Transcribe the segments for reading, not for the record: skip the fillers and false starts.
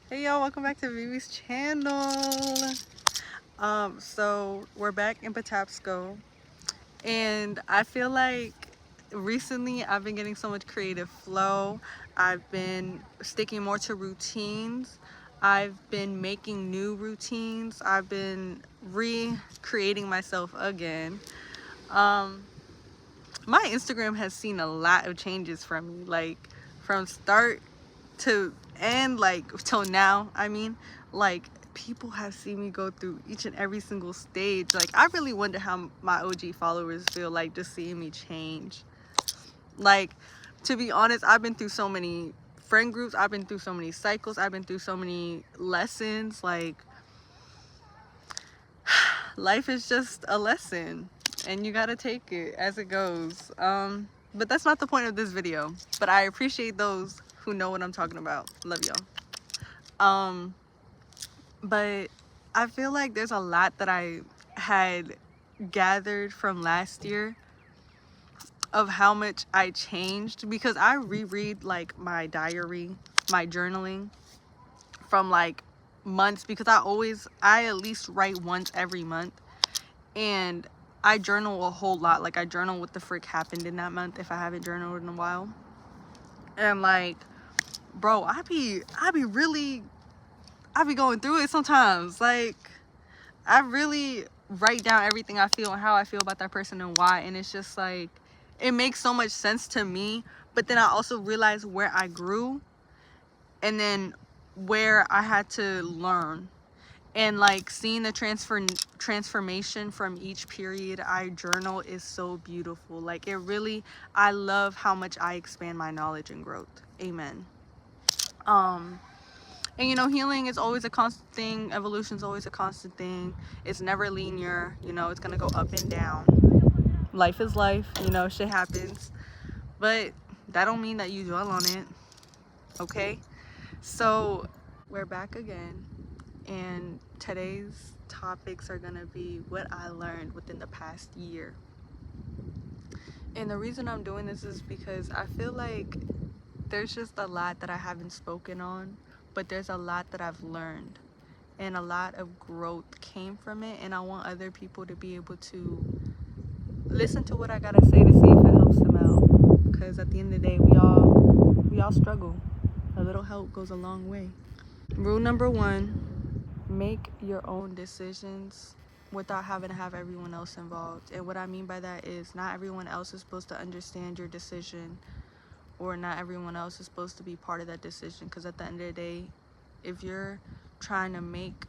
Hey y'all, welcome back to Vivi's channel. So we're back in Patapsco, and I feel like recently I've been getting so much creative flow. I've been sticking more to routines. I've been making new routines. I've been recreating myself again. Um, my Instagram has seen a lot of changes from me, like from start to end, like till now. I mean, like people have seen me go through each and every single stage. Like I really wonder how my OG followers feel like just seeing me change. Like, to be honest, I've been through so many friend groups, I've been through so many cycles, I've been through so many lessons. Like, life is just a lesson and you gotta take it as it goes. But that's not the point of this video, but I appreciate those who know what I'm talking about. Love y'all. um but I feel like there's a lot that I had gathered from last year of how much I changed, because I reread like my diary, my journaling from like months, because I at least write once every month, and I journal a whole lot. Like I journal what the frick happened in that month if I haven't journaled in a while. And like, bro, I be going through it sometimes. Like I really write down everything I feel and how I feel about that person and why, and it's just like it makes so much sense to me. But then I also realize where I grew and then where I had to learn, and like seeing the transformation from each period I journal is so beautiful. Like it really, I love how much I expand my knowledge and growth. Amen. And you know, healing is always a constant thing. Evolution is always a constant thing. It's never linear. You know, it's gonna go up and down. Life is life. You know, shit happens. But that don't mean that you dwell on it. Okay? So we're back again, and today's topics are gonna be what I learned within the past year. And the reason I'm doing this is because I feel like there's just a lot that I haven't spoken on, but there's a lot that I've learned, and a lot of growth came from it, and I want other people to be able to listen to what I gotta say to see if it helps them out, because at the end of the day we all struggle. A little help goes a long way. Rule number one: make your own decisions without having to have everyone else involved. And what I mean by that is not everyone else is supposed to understand your decision, or not everyone else is supposed to be part of that decision, because at the end of the day, if you're trying to make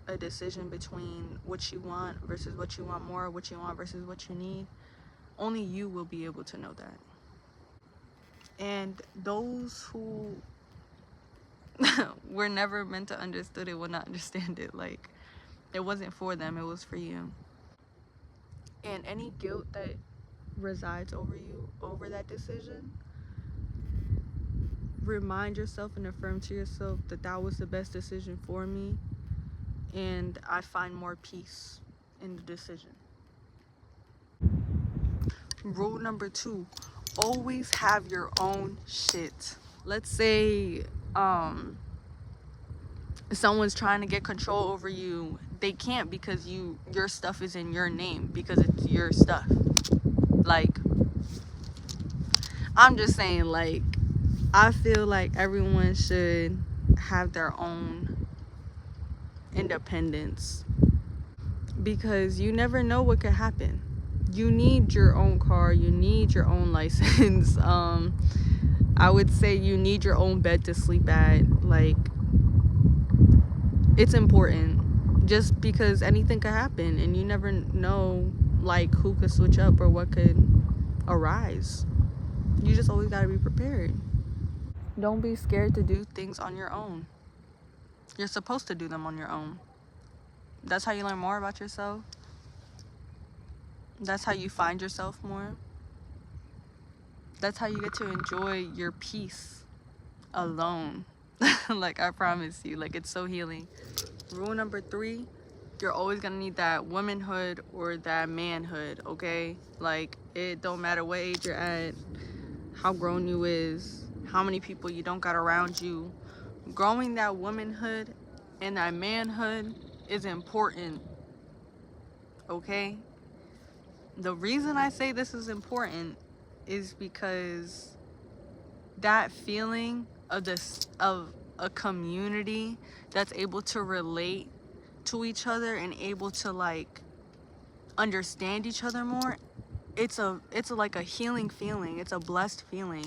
a decision between what you want versus what you want more, what you want versus what you need, only you will be able to know that. And those who were never meant to understood it will not understand it. Like it wasn't for them, it was for you. And any guilt that resides over you over that decision, remind yourself and affirm to yourself that that was the best decision for me, and I find more peace in the decision. Rule number two: always have your own shit. Let's say someone's trying to get control over you. They can't, because your stuff is in your name, because it's your stuff. Like, I'm just saying, like, I feel like everyone should have their own independence, because you never know what could happen. You need your own car, you need your own license. I would say you need your own bed to sleep at. Like, it's important, just because anything could happen and you never know like who could switch up or what could arise. You just always got to be prepared. Don't be scared to do things on your own. You're supposed to do them on your own. That's how you learn more about yourself. That's how you find yourself more. That's how you get to enjoy your peace alone. Like, I promise you, like, it's so healing. Rule number three: you're always gonna need that womanhood or that manhood. Okay, like, it don't matter what age you're at, how grown you is, how many people you don't got around you, growing that womanhood and that manhood is important, okay? The reason I say this is important is because that feeling of a community that's able to relate to each other and able to like understand each other more, it's like a healing feeling. It's a blessed feeling.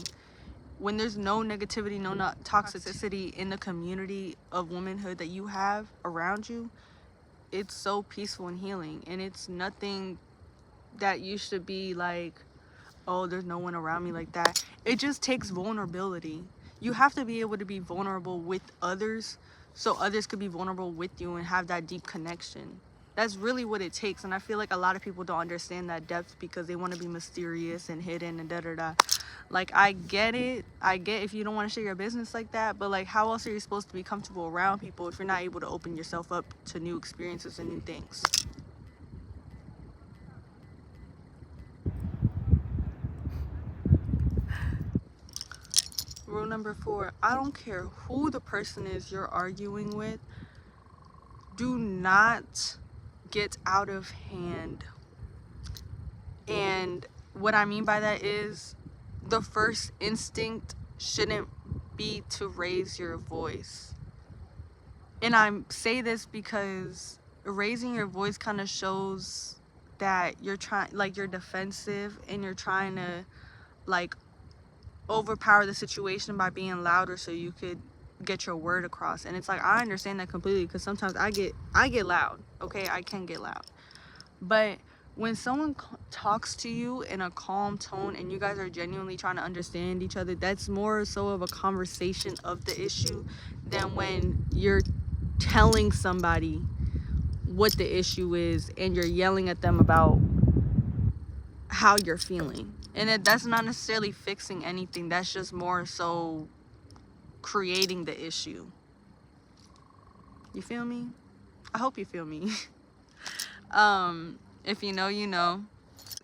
When there's no negativity, no not toxicity in the community of womanhood that you have around you, it's so peaceful and healing. And it's nothing that you should be like, oh, there's no one around me like that. It just takes vulnerability. You have to be able to be vulnerable with others so others could be vulnerable with you and have that deep connection. That's really what it takes. And I feel like a lot of people don't understand that depth because they want to be mysterious and hidden and da-da-da. Like, I get it. I get if you don't want to share your business like that, but like, how else are you supposed to be comfortable around people if you're not able to open yourself up to new experiences and new things? Rule number 4, I don't care who the person is you're arguing with, do not get out of hand. And what I mean by that is the first instinct shouldn't be to raise your voice. And I say this because raising your voice kind of shows that you're trying, like, you're defensive and you're trying to like overpower the situation by being louder so you could get your word across. And it's like, I understand that completely because sometimes I get loud, okay? I can get loud. But when someone talks to you in a calm tone and you guys are genuinely trying to understand each other, that's more so of a conversation of the issue than when you're telling somebody what the issue is and you're yelling at them about how you're feeling. And that's not necessarily fixing anything. That's just more so creating the issue. You feel me? I hope you feel me. If you know, you know.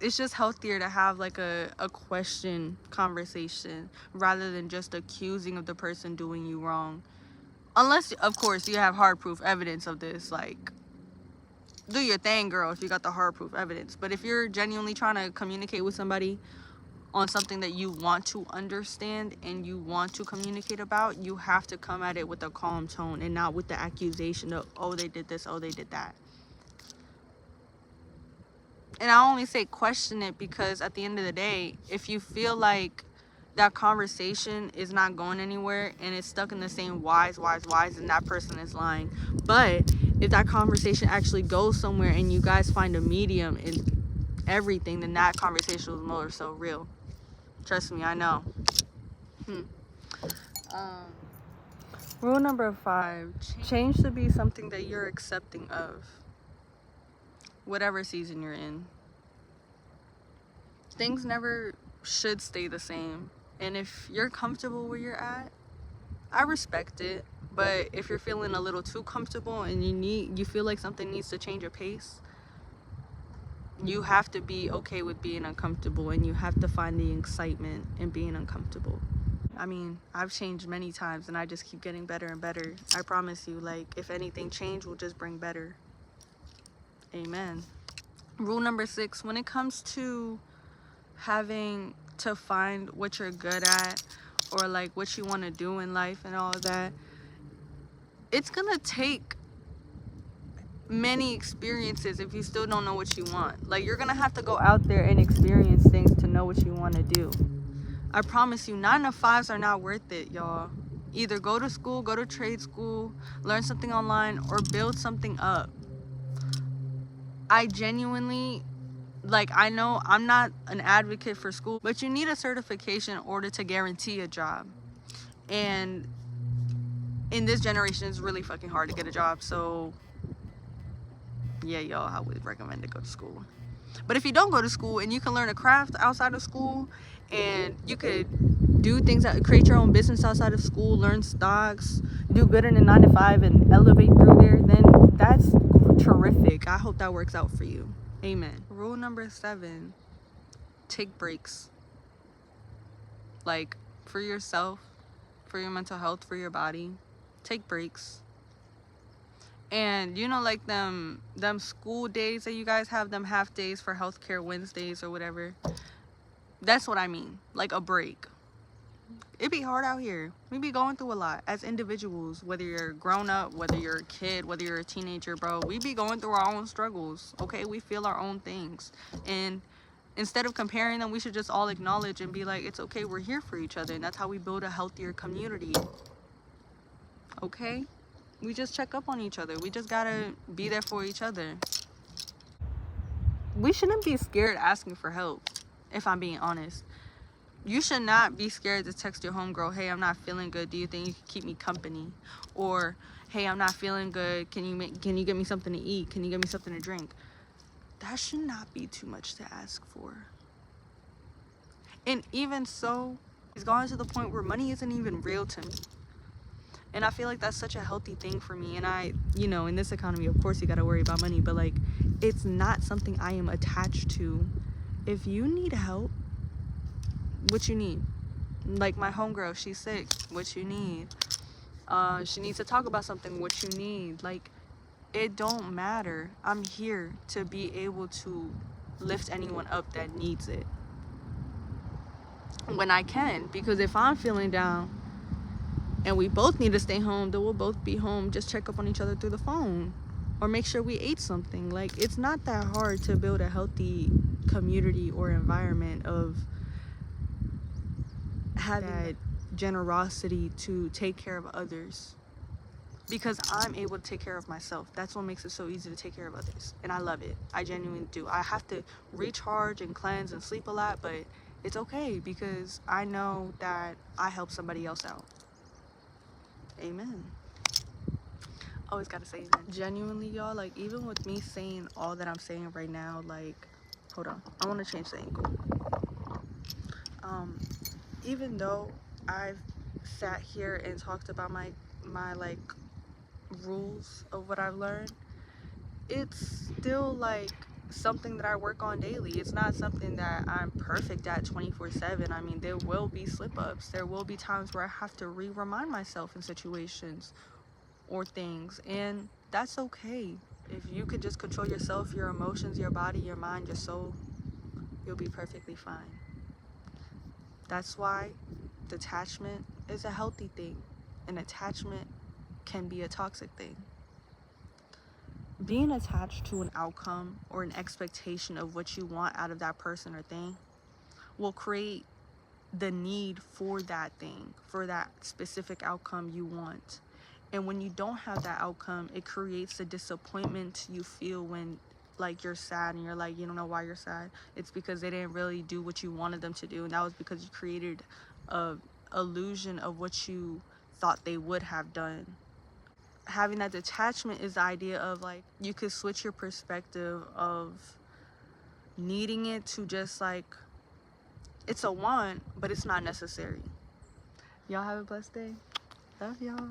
It's just healthier to have like a question conversation rather than just accusing of the person doing you wrong. Unless, of course, you have hard proof evidence of this. Like, do your thing, girl, if you got the hard proof evidence. But if you're genuinely trying to communicate with somebody on something that you want to understand and you want to communicate about, you have to come at it with a calm tone and not with the accusation of, oh, they did this, oh, they did that. And I only say question it because at the end of the day, if you feel like that conversation is not going anywhere and it's stuck in the same whys, and that person is lying. But if that conversation actually goes somewhere and you guys find a medium in everything, then that conversation was more so real. Trust me, I know. Rule number 5, change to be something that you're accepting of, whatever season you're in. Things never should stay the same. And if you're comfortable where you're at, I respect it. But if you're feeling a little too comfortable and you feel like something needs to change your pace, you have to be okay with being uncomfortable and you have to find the excitement in being uncomfortable. I mean, I've changed many times and I just keep getting better and better. I promise you, like, if anything, change will just bring better. Amen. Rule number 6, when it comes to having to find what you're good at or like what you want to do in life and all of that, it's gonna take many experiences if you still don't know what you want. Like, you're gonna have to go out there and experience things to know what you want to do. I promise you, 9 to 5s are not worth it, y'all. Either go to school, go to trade school, learn something online, or build something up. I genuinely, like, I know I'm not an advocate for school, but you need a certification in order to guarantee a job. And in this generation, it's really fucking hard to get a job. So yeah, y'all, I would recommend to go to school. But if you don't go to school and you can learn a craft outside of school and you could do things that create your own business outside of school, learn stocks, do good in a 9 to 5 and elevate through there, then that's terrific. I hope that works out for you. Amen. Rule number 7, take breaks. Like, for yourself, for your mental health, for your body. take breaks. And you know, like them school days that you guys have, them half days for healthcare Wednesdays or whatever, that's what I mean, like a break. It be hard out here. We be going through a lot as individuals, whether you're grown up, whether you're a kid, whether you're a teenager, bro. We be going through our own struggles, okay? We feel our own things. And instead of comparing them, we should just all acknowledge and be like, it's okay, we're here for each other. And that's how we build a healthier community, okay? We just check up on each other. We just gotta be there for each other. We shouldn't be scared asking for help, if I'm being honest. You should not be scared to text your homegirl, hey, I'm not feeling good. Do you think you can keep me company? Or, hey, I'm not feeling good. Can you get me something to eat? Can you get me something to drink? That should not be too much to ask for. And even so, it's gone to the point where money isn't even real to me. And I feel like that's such a healthy thing for me. And I, you know, in this economy, of course, you got to worry about money. But, like, it's not something I am attached to. If you need help, what you need? Like my homegirl, she's sick. What you need? She needs to talk about something. What you need? Like, it don't matter. I'm here to be able to lift anyone up that needs it when I can. Because if I'm feeling down and we both need to stay home, then we'll both be home. Just check up on each other through the phone or make sure we ate something. Like, it's not that hard to build a healthy community or environment of having that generosity to take care of others, because I'm able to take care of myself. That's what makes it so easy to take care of others, and I love it. I genuinely do. I have to recharge and cleanse and sleep a lot, but it's okay because I know that I help somebody else out. Amen. Always gotta say that. Genuinely, y'all, like, even with me saying all that I'm saying right now, like, hold on, I want to change the angle. Even though I've sat here and talked about my like rules of what I've learned, it's still like something that I work on daily. It's not something that I'm perfect at 24/7. I mean, there will be slip-ups. There will be times where I have to remind myself in situations or things, and that's okay. If you could just control yourself, your emotions, your body, your mind, your soul, you'll be perfectly fine. That's why detachment is a healthy thing, and attachment can be a toxic thing. Being attached to an outcome or an expectation of what you want out of that person or thing will create the need for that thing, for that specific outcome you want. And when you don't have that outcome, it creates the disappointment you feel when, like, you're sad and you're like, you don't know why you're sad. It's because they didn't really do what you wanted them to do, and that was because you created a illusion of what you thought they would have done. Having that detachment is the idea of, like, you could switch your perspective of needing it to just, like, it's a want, but it's not necessary. Y'all have a blessed day. Love y'all.